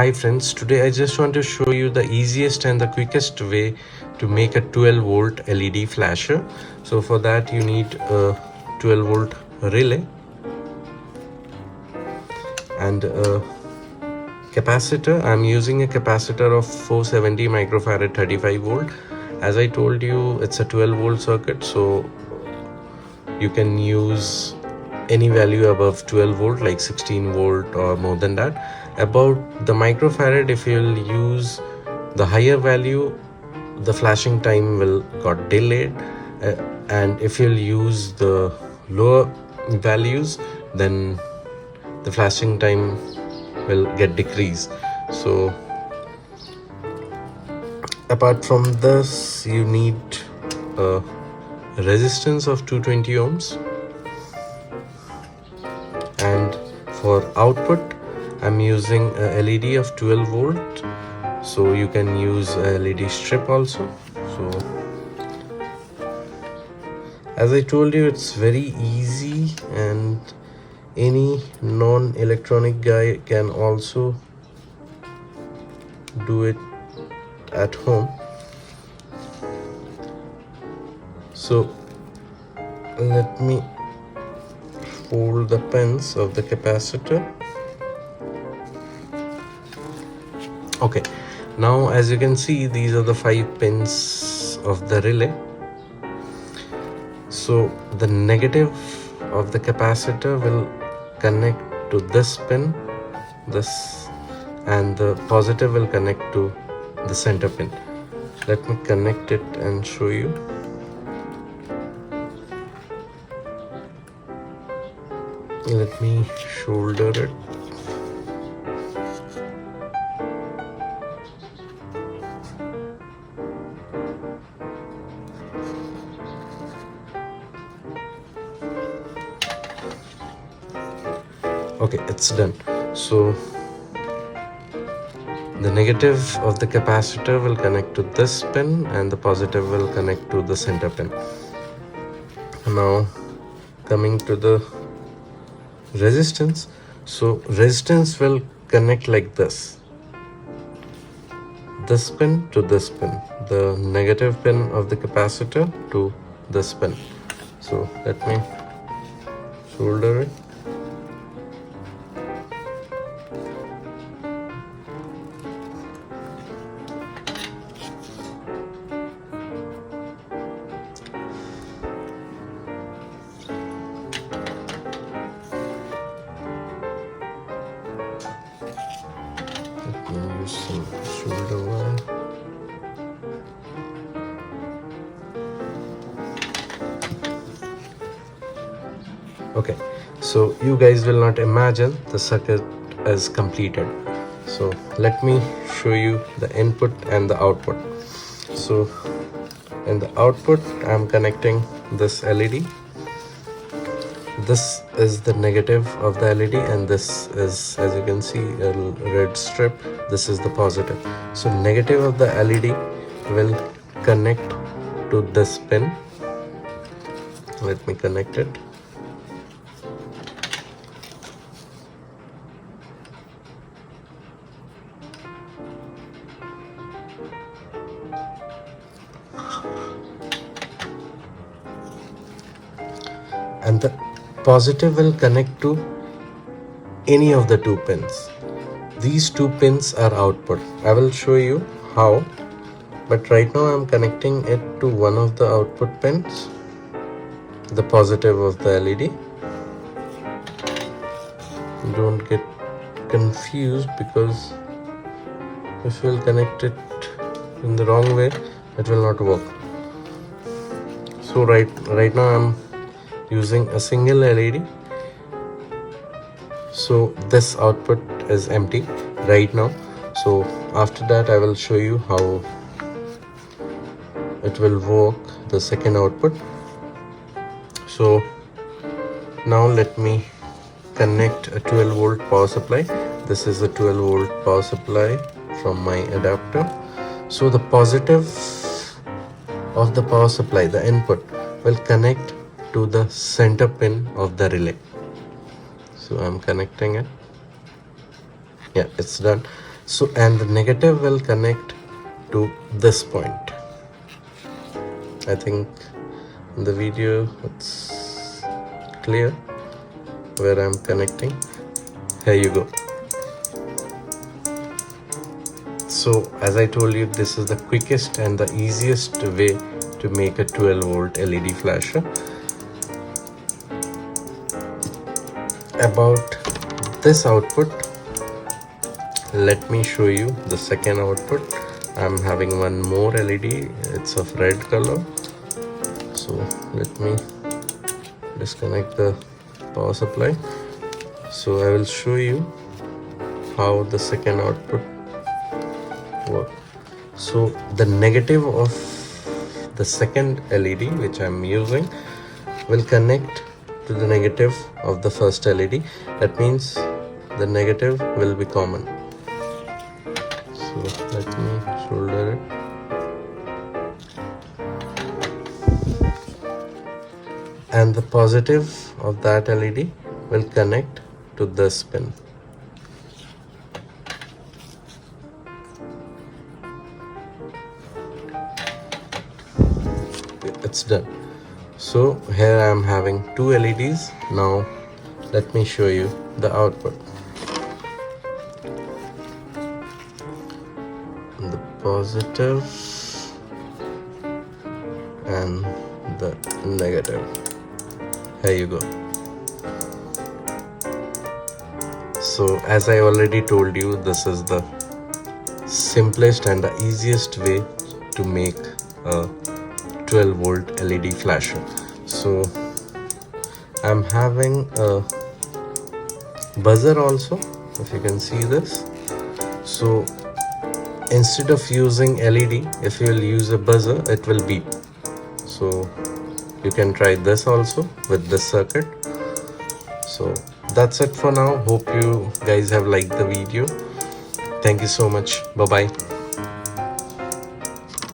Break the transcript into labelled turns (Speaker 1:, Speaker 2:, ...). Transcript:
Speaker 1: Hi friends, today I just want to show you the easiest and the quickest way to make a 12 volt LED flasher. So for that you need a 12 volt relay and a capacitor. I'm using a capacitor of 470 microfarad 35 volt. As I told you, it's a 12 volt circuit, so you can use any value above 12 volt like 16 volt or more than that. About the microfarad, if you'll use the higher value, the flashing time will got delayed, and if you'll use the lower values, then the flashing time will get decreased. So apart from this, you need a resistance of 220 ohms, and for output I'm using a LED of 12 volt, so you can use a LED strip also. So as I told you, it's very easy and any non-electronic guy can also do it at home. So let me fold the pins of the capacitor. Okay, now as you can see, these are the 5 pins of the relay. So the negative of the capacitor will connect to this pin, this, and the positive will connect to the center pin. Let me connect it and show you. Let me solder it. Okay, it's done. So the negative of the capacitor will connect to this pin and the positive will connect to the center pin. Now coming to the resistance. So resistance will connect like this pin to this pin, the negative pin of the capacitor to this pin. So let me solder it. Use some solder wire. Okay, so you guys will not imagine the circuit is completed. So let me show you the input and the output. So in the output, I'm connecting this LED. This is the negative of the LED, and this is, as you can see, a red strip. This is the positive. So negative of the LED will connect to this pin. Let me connect it. And the positive will connect to any of the 2 pins. These 2 pins are output. I will show you how, but right now I'm connecting it to one of the output pins, the positive of the LED. Don't get confused, because if you'll connect it in the wrong way, it will not work. So right now I'm using a single LED. So this output is empty right now. So after that I will show you how it will work, the second output. So now let me connect a 12 volt power supply. This is a 12 volt power supply from my adapter. So the positive of the power supply, the input, will connect to the center pin of the relay. So I'm connecting it. Yeah, it's done. So, and the negative will connect to this point. I think in the video it's clear where I'm connecting. Here you go. So as I told you, this is the quickest and the easiest way to make a 12 volt LED flasher. About this output, let me show you the second output. I'm having one more LED, it's of red color. So let me disconnect the power supply. So I will show you how the second output works. So the negative of the second LED which I'm using will connect to the negative of the first LED. That means the negative will be common. So let me solder it. And the positive of that LED will connect to this pin. It's done. So here I am having two LEDs. Now let me show you the output. The positive and the negative. Here you go. So as I already told you, this is the simplest and the easiest way to make a 12 volt LED flasher. So I'm having a buzzer also, if you can see this. So instead of using LED, if you will use a buzzer, it will beep. So you can try this also with this circuit. So that's it for now. Hope you guys have liked the video. Thank you so much. Bye bye.